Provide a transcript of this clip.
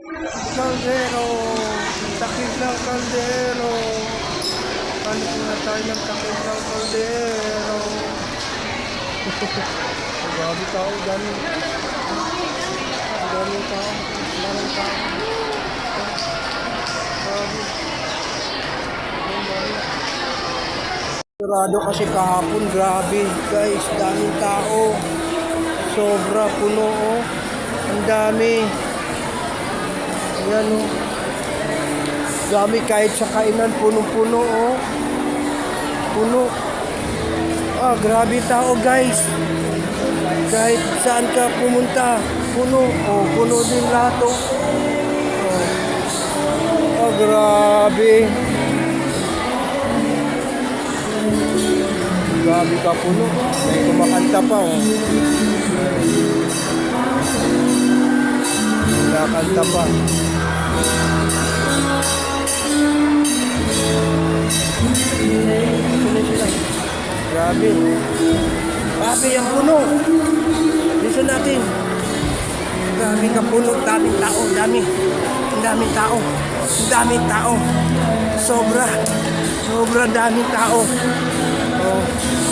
Kaldero. Takip ng kaldero. Balik na tayo ng takip ng kaldero. Grabe tao, dami. Dami tao. Maraming tao. Grabe. Sarado kasi kahapon, grabe guys, daming tao. Sobra puno oh. Ang dami. Ayan oh. Dami kahit sa kainan, punong-puno oh. Puno. Ah, grabe tao guys. Kahit saan ka pumunta, puno. Oh, puno din lahat oh. Oh, grabe. Grabe ka puno. May kumakanta pa oh. Kumakanta pa. Grabe. Grabe ang puno. Listen natin. Grabe ka puno. Daming tao. Dami. Ang daming tao. Ang daming tao. Sobra. Sobra daming tao. Oh.